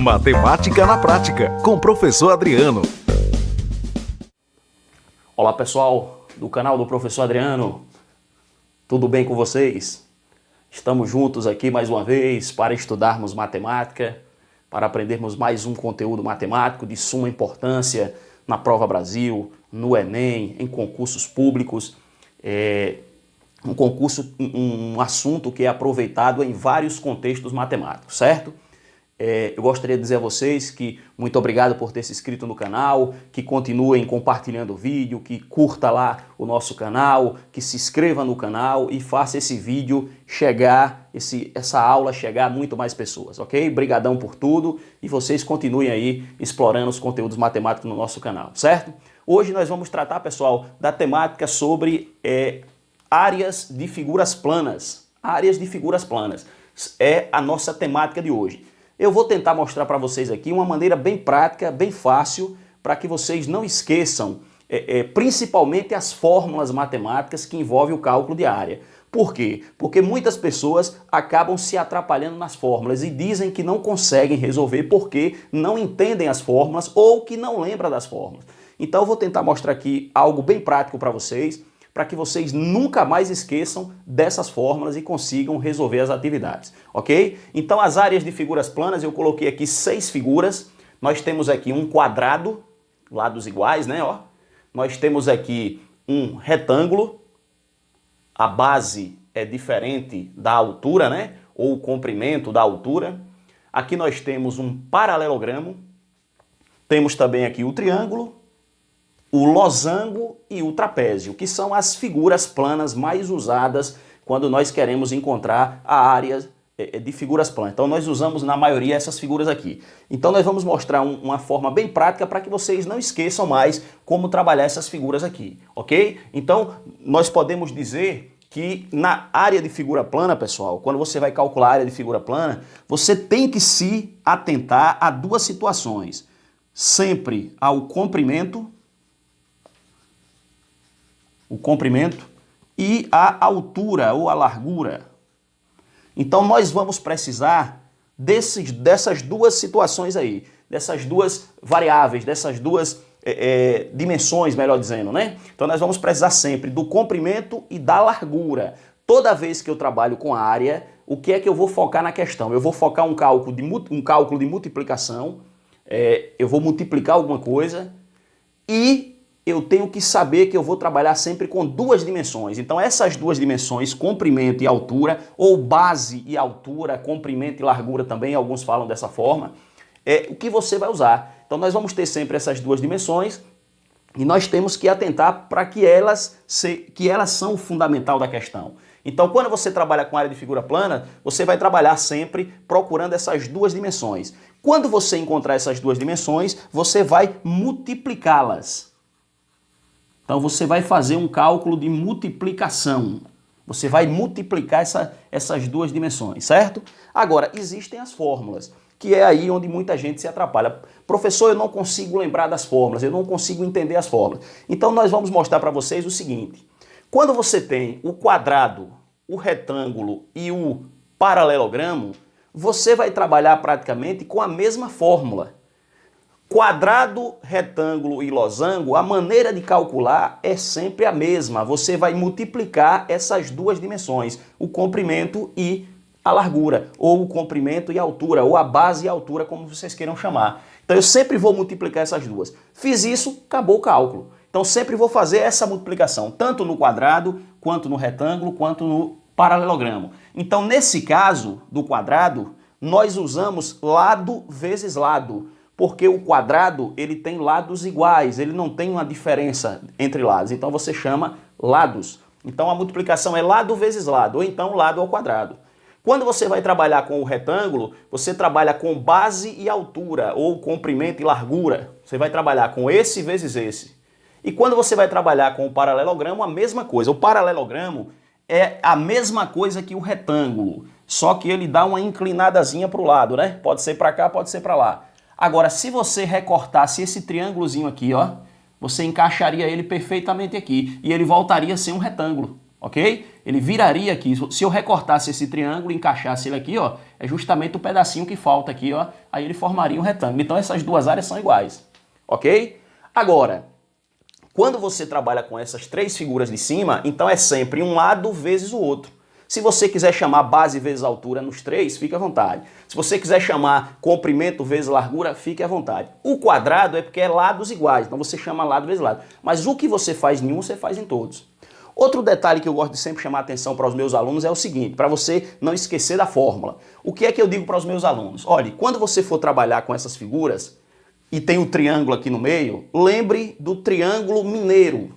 Matemática na Prática, com o professor Adriano. Olá pessoal do canal do professor Adriano, tudo bem com vocês? Estamos juntos aqui mais uma vez para estudarmos matemática, para aprendermos mais um conteúdo matemático de suma importância na Prova Brasil, no Enem, em concursos públicos. Um assunto que é aproveitado em vários contextos matemáticos, certo? Eu gostaria de dizer a vocês que muito obrigado por ter se inscrito no canal, que continuem compartilhando o vídeo, que curta lá o nosso canal, que se inscreva no canal e faça esse vídeo chegar, essa aula chegar a muito mais pessoas, ok? Brigadão por tudo e vocês continuem aí explorando os conteúdos matemáticos no nosso canal, certo? Hoje nós vamos tratar, pessoal, da temática sobre áreas de figuras planas. Áreas de figuras planas é a nossa temática de hoje. Eu vou tentar mostrar para vocês aqui uma maneira bem prática, bem fácil, para que vocês não esqueçam, principalmente as fórmulas matemáticas que envolvem o cálculo de área. Por quê? Porque muitas pessoas acabam se atrapalhando nas fórmulas e dizem que não conseguem resolver porque não entendem as fórmulas ou que não lembram das fórmulas. Então eu vou tentar mostrar aqui algo bem prático para vocês nunca mais esqueçam dessas fórmulas e consigam resolver as atividades, ok? Então as áreas de figuras planas, eu coloquei aqui 6 figuras. Nós temos aqui um quadrado, lados iguais, né? Ó. Nós temos aqui um retângulo, a base é diferente da altura, né? Ou o comprimento da altura. Aqui nós temos um paralelogramo, temos também aqui o triângulo, o losango e o trapézio, que são as figuras planas mais usadas quando nós queremos encontrar a área de figuras planas. Então nós usamos na maioria essas figuras aqui. Então nós vamos mostrar uma forma bem prática para que vocês não esqueçam mais como trabalhar essas figuras aqui, ok? Então nós podemos dizer que na área de figura plana, pessoal, quando você vai calcular a área de figura plana, você tem que se atentar a duas situações. Sempre ao comprimento e a altura ou a largura. Então nós vamos precisar dessas duas situações aí, dessas duas variáveis, dessas duas dimensões, melhor dizendo, né? Então nós vamos precisar sempre do comprimento e da largura. Toda vez que eu trabalho com área, o que é que eu vou focar na questão? Eu vou focar um cálculo de multiplicação, eu vou multiplicar alguma coisa e eu tenho que saber que eu vou trabalhar sempre com duas dimensões. Então essas duas dimensões, comprimento e altura, ou base e altura, comprimento e largura também, alguns falam dessa forma, é o que você vai usar. Então nós vamos ter sempre essas duas dimensões e nós temos que atentar para que elas são o fundamental da questão. Então quando você trabalha com área de figura plana, você vai trabalhar sempre procurando essas duas dimensões. Quando você encontrar essas duas dimensões, você vai multiplicá-las. Então você vai fazer um cálculo de multiplicação. Você vai multiplicar essas duas dimensões, certo? Agora, existem as fórmulas, que é aí onde muita gente se atrapalha. Professor, eu não consigo lembrar das fórmulas, eu não consigo entender as fórmulas. Então nós vamos mostrar para vocês o seguinte. Quando você tem o quadrado, o retângulo e o paralelogramo, você vai trabalhar praticamente com a mesma fórmula. Quadrado, retângulo e losango, a maneira de calcular é sempre a mesma. Você vai multiplicar essas duas dimensões, o comprimento e a largura, ou o comprimento e a altura, ou a base e a altura, como vocês queiram chamar. Então eu sempre vou multiplicar essas duas. Fiz isso, acabou o cálculo. Então sempre vou fazer essa multiplicação, tanto no quadrado, quanto no retângulo, quanto no paralelogramo. Então nesse caso do quadrado, nós usamos lado vezes lado. Porque o quadrado ele tem lados iguais, ele não tem uma diferença entre lados. Então você chama lados. Então a multiplicação é lado vezes lado, ou então lado ao quadrado. Quando você vai trabalhar com o retângulo, você trabalha com base e altura, ou comprimento e largura. Você vai trabalhar com esse vezes esse. E quando você vai trabalhar com o paralelogramo, a mesma coisa. O paralelogramo é a mesma coisa que o retângulo, só que ele dá uma inclinadazinha para o lado, né? Pode ser para cá, pode ser para lá. Agora, se você recortasse esse triângulozinho aqui, ó, você encaixaria ele perfeitamente aqui e ele voltaria a ser um retângulo. ok? Ele viraria aqui. Se eu recortasse esse triângulo, encaixasse ele aqui, ó, é justamente o pedacinho que falta aqui, ó, aí ele formaria um retângulo. Então essas duas áreas são iguais, ok? Agora, quando você trabalha com essas três figuras de cima, então é sempre um lado vezes o outro. Se você quiser chamar base vezes altura nos três, fique à vontade. Se você quiser chamar comprimento vezes largura, fique à vontade. O quadrado é porque é lados iguais, então você chama lado vezes lado. Mas o que você faz em um, você faz em todos. Outro detalhe que eu gosto de sempre chamar a atenção para os meus alunos é o seguinte, para você não esquecer da fórmula. O que é que eu digo para os meus alunos? Olha, quando você for trabalhar com essas figuras, e tem um triângulo aqui no meio, lembre do Triângulo Mineiro.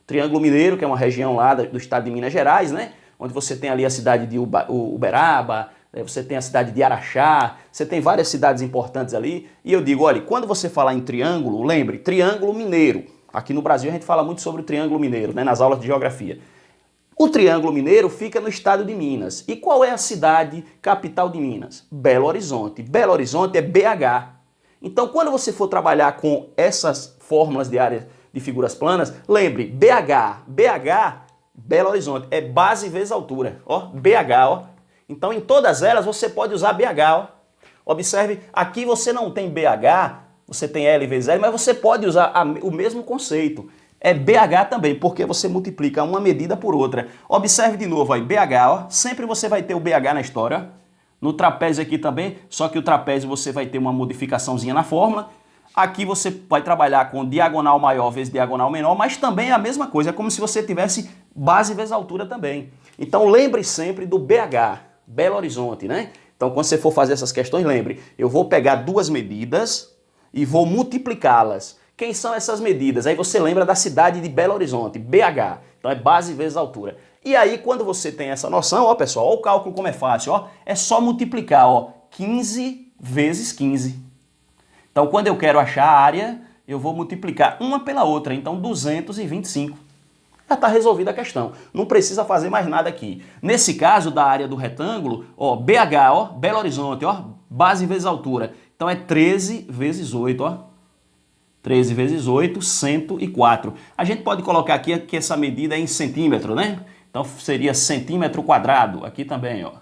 O Triângulo Mineiro, que é uma região lá do estado de Minas Gerais, né? Onde você tem ali a cidade de Uberaba, você tem a cidade de Araxá, você tem várias cidades importantes ali. E eu digo, olha, quando você falar em triângulo, lembre, Triângulo Mineiro. Aqui no Brasil a gente fala muito sobre o Triângulo Mineiro, né, nas aulas de geografia. O Triângulo Mineiro fica no estado de Minas. E qual é a cidade capital de Minas? Belo Horizonte. Belo Horizonte é BH. Então, quando você for trabalhar com essas fórmulas de área de figuras planas, lembre, BH, Belo Horizonte, é base vezes altura, ó, BH, ó. Então, em todas elas, você pode usar BH, ó. Observe, aqui você não tem BH, você tem L vezes L, mas você pode usar o mesmo conceito. É BH também, porque você multiplica uma medida por outra. Observe de novo aí, BH, ó, sempre você vai ter o BH na história, ó. No trapézio aqui também, só que o trapézio você vai ter uma modificaçãozinha na fórmula. Aqui você vai trabalhar com diagonal maior vezes diagonal menor, mas também é a mesma coisa, é como se você tivesse base vezes altura também. Então lembre sempre do BH, Belo Horizonte, né? Então quando você for fazer essas questões, lembre, eu vou pegar duas medidas e vou multiplicá-las. Quem são essas medidas? Aí você lembra da cidade de Belo Horizonte, BH. Então é base vezes altura. E aí, quando você tem essa noção, ó pessoal, ó o cálculo como é fácil, ó, é só multiplicar, ó, 15 vezes 15. Então, quando eu quero achar a área, eu vou multiplicar uma pela outra, então 225. Já está resolvida a questão, não precisa fazer mais nada aqui. Nesse caso, da área do retângulo, ó, BH, ó, Belo Horizonte, ó, base vezes altura. Então é 13 vezes 8, ó. 13 vezes 8, 104. A gente pode colocar aqui que essa medida é em centímetro, né? Então seria centímetro quadrado, aqui também, ó.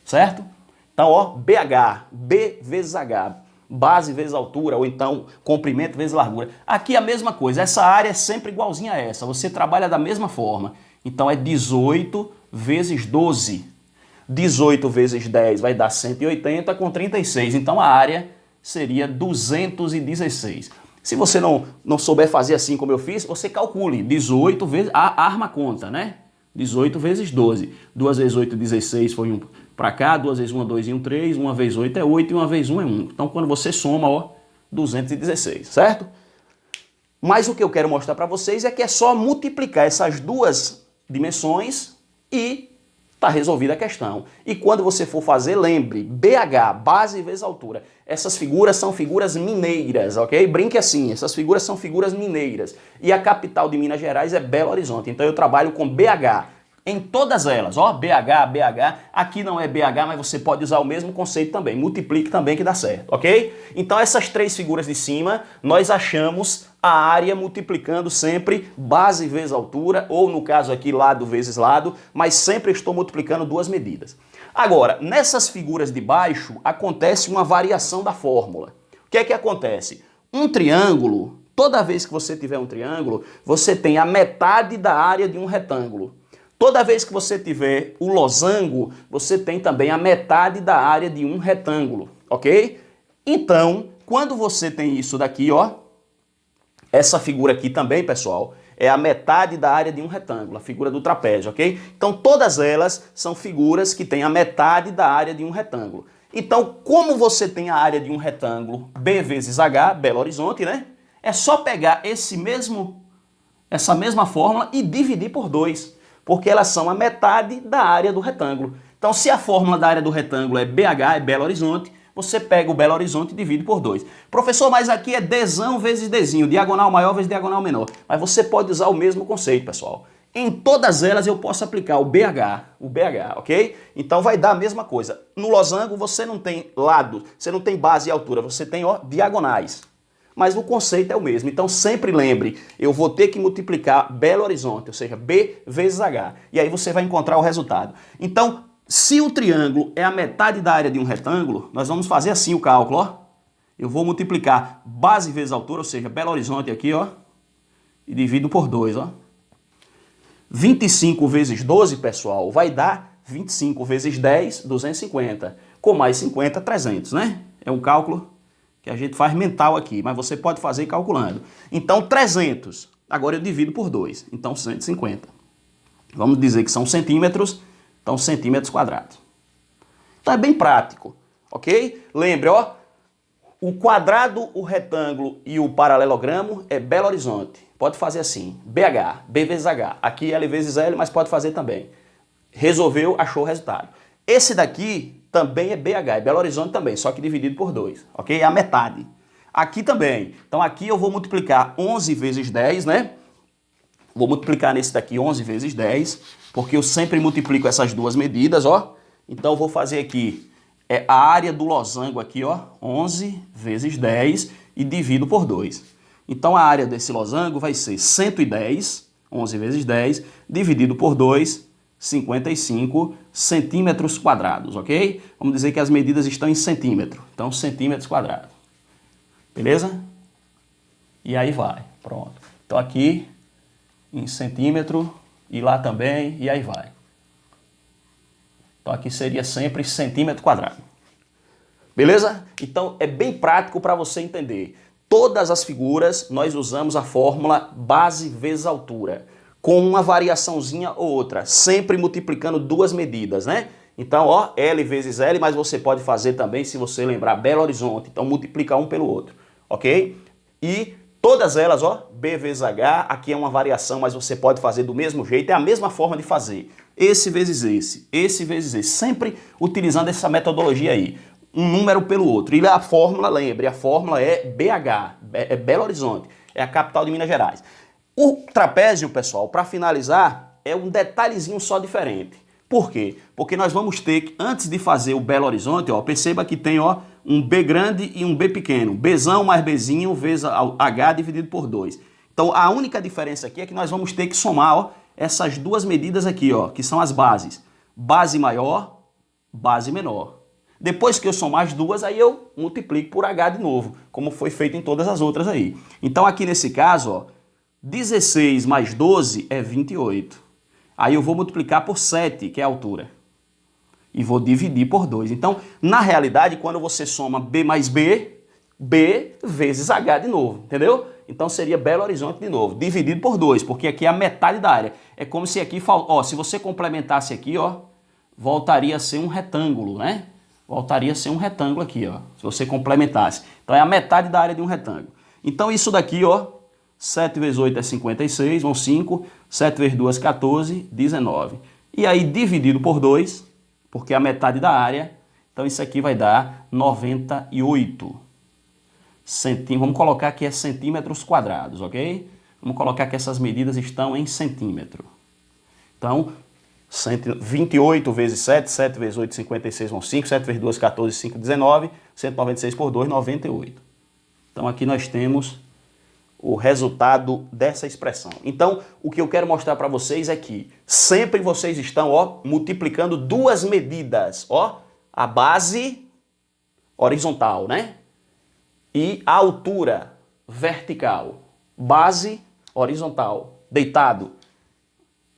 Certo? Então, ó, BH, B vezes H, base vezes altura, ou então comprimento vezes largura. Aqui a mesma coisa, essa área é sempre igualzinha a essa, você trabalha da mesma forma. Então é 18 vezes 12. 18 vezes 10 vai dar 180 com 36. Então a área seria 216. Se você não souber fazer assim como eu fiz, você calcule 18 vezes, a arma conta, né? 18 vezes 12. 2 vezes 8, 16 foi 1 para cá, 2 vezes 1, 2 e 1, 3, 1 vezes 8 é 8 e 1 vezes 1 é 1. Então quando você soma, ó, 216, certo? Mas o que eu quero mostrar para vocês é que é só multiplicar essas duas dimensões e está resolvida a questão. E quando você for fazer, lembre, BH, base vezes altura. Essas figuras são figuras mineiras, ok? Brinque assim, essas figuras são figuras mineiras. E a capital de Minas Gerais é Belo Horizonte. Então eu trabalho com BH em todas elas, ó, BH, BH. Aqui não é BH, mas você pode usar o mesmo conceito também. Multiplique também que dá certo, ok? Então essas três figuras de cima, nós achamos a área multiplicando sempre base vezes altura, ou no caso aqui lado vezes lado, mas sempre estou multiplicando duas medidas. Agora, nessas figuras de baixo, acontece uma variação da fórmula. O que é que acontece? Um triângulo, toda vez que você tiver um triângulo, você tem a metade da área de um retângulo. Toda vez que você tiver o losango, você tem também a metade da área de um retângulo, ok? Então, quando você tem isso daqui, ó, essa figura aqui também, pessoal, é a metade da área de um retângulo, a figura do trapézio, ok? Então, todas elas são figuras que têm a metade da área de um retângulo. Então, como você tem a área de um retângulo, B vezes H, Belo Horizonte, né? É só pegar essa mesma fórmula e dividir por 2, porque elas são a metade da área do retângulo. Então, se a fórmula da área do retângulo é BH, é Belo Horizonte, você pega o Belo Horizonte e divide por 2. Professor, mas aqui é Dzão vezes Dzinho, diagonal maior vezes diagonal menor. Mas você pode usar o mesmo conceito, pessoal. Em todas elas eu posso aplicar o BH, ok? Então vai dar a mesma coisa. No losango você não tem lado, você não tem base e altura, você tem, ó, diagonais. mas o conceito é o mesmo. Então sempre lembre, eu vou ter que multiplicar Belo Horizonte, ou seja, B vezes H. E aí você vai encontrar o resultado. Então, se o triângulo é a metade da área de um retângulo, nós vamos fazer assim o cálculo, ó. Eu vou multiplicar base vezes altura, ou seja, Belo Horizonte aqui, ó, e divido por 2, ó. 25 vezes 12, pessoal, vai dar 25 vezes 10, 250. Com mais 50, 300, né? É um cálculo que a gente faz mental aqui, mas você pode fazer calculando. Então, 300. Agora eu divido por 2. Então, 150. Vamos dizer que são centímetros, então centímetros quadrados. Então é bem prático, ok? Lembre, ó, o quadrado, o retângulo e o paralelogramo é Belo Horizonte. Pode fazer assim, BH, B vezes H. Aqui L vezes L, mas pode fazer também. Resolveu, achou o resultado. Esse daqui também é BH, é Belo Horizonte também, só que dividido por 2, ok? É a metade. Aqui também. Então aqui eu vou multiplicar 11 vezes 10, né? Vou multiplicar nesse daqui 11 vezes 10, porque eu sempre multiplico essas duas medidas, ó. Então eu vou fazer aqui a área do losango aqui, ó, 11 vezes 10 e divido por 2. Então a área desse losango vai ser 110, 11 vezes 10, dividido por 2, 55 centímetros quadrados, ok? Vamos dizer que as medidas estão em centímetro, então centímetros quadrados. Beleza? E aí vai, pronto. Então aqui em centímetro e lá também, e aí vai. Então aqui seria sempre centímetro quadrado. Beleza? Então é bem prático para você entender. Todas as figuras nós usamos a fórmula base vezes altura, com uma variaçãozinha ou outra, sempre multiplicando duas medidas, né? Então, ó, L vezes L, mas você pode fazer também, se você lembrar, Belo Horizonte, então multiplica um pelo outro, ok? E todas elas, ó, B vezes H, aqui é uma variação, mas você pode fazer do mesmo jeito, é a mesma forma de fazer. Esse vezes esse vezes esse, sempre utilizando essa metodologia aí. Um número pelo outro. E a fórmula, lembre, a fórmula é BH, é Belo Horizonte, é a capital de Minas Gerais. O trapézio, pessoal, para finalizar, é um detalhezinho só diferente. Por quê? Porque nós vamos ter que, antes de fazer o Belo Horizonte, ó, perceba que tem, ó, um B grande e um B pequeno. Bzão mais Bzinho vezes H dividido por 2. Então, a única diferença aqui é que nós vamos ter que somar, ó, essas duas medidas aqui, ó, que são as bases. Base maior, base menor. Depois que eu somar as duas, aí eu multiplico por H de novo, como foi feito em todas as outras aí. Então aqui nesse caso, ó, 16 mais 12 é 28. Aí eu vou multiplicar por 7, que é a altura. E vou dividir por 2. Então, na realidade, quando você soma B mais B, B vezes H de novo, entendeu? Então seria Belo Horizonte de novo, dividido por 2, porque aqui é a metade da área. É como se aqui, ó, se você complementasse aqui, ó, voltaria a ser um retângulo, né? Voltaria a ser um retângulo aqui, ó, se você complementasse. Então é a metade da área de um retângulo. Então isso daqui, ó, 7 vezes 8 é 56, vão 5, 7 vezes 2 14, 19. E aí dividido por 2, porque é a metade da área, então isso aqui vai dar 98. Vamos colocar que é centímetros quadrados, ok? Vamos colocar que essas medidas estão em centímetro. Então, 28 vezes 7, 7 vezes 8, 56 vão 5, 7 vezes 2, 14, 5, 19, 196 por 2, 98. Então aqui nós temos o resultado dessa expressão. Então, o que eu quero mostrar para vocês é que sempre vocês estão, ó, multiplicando duas medidas, ó, a base horizontal, né? E a altura vertical. Base horizontal, deitado.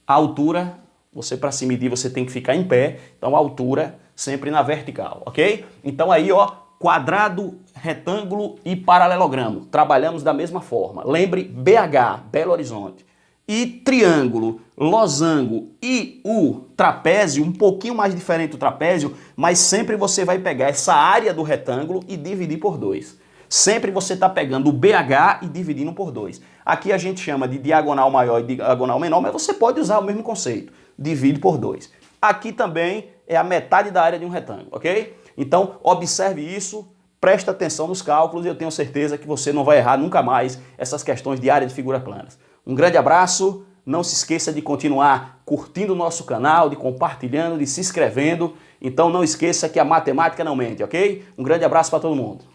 A altura, você para se medir, você tem que ficar em pé, então a altura sempre na vertical, ok? Então aí, ó, quadrado, retângulo e paralelogramo. Trabalhamos da mesma forma. Lembre BH, Belo Horizonte. E triângulo, losango e o trapézio, um pouquinho mais diferente do trapézio, mas sempre você vai pegar essa área do retângulo e dividir por 2. Sempre você está pegando o BH e dividindo por 2. Aqui a gente chama de diagonal maior e diagonal menor, mas você pode usar o mesmo conceito. Divide por 2. Aqui também é a metade da área de um retângulo, ok? Então, observe isso, preste atenção nos cálculos e eu tenho certeza que você não vai errar nunca mais essas questões de área de figuras planas. Um grande abraço, não se esqueça de continuar curtindo o nosso canal, de compartilhando, de se inscrevendo. Então não esqueça que a matemática não mente, ok? Um grande abraço para todo mundo.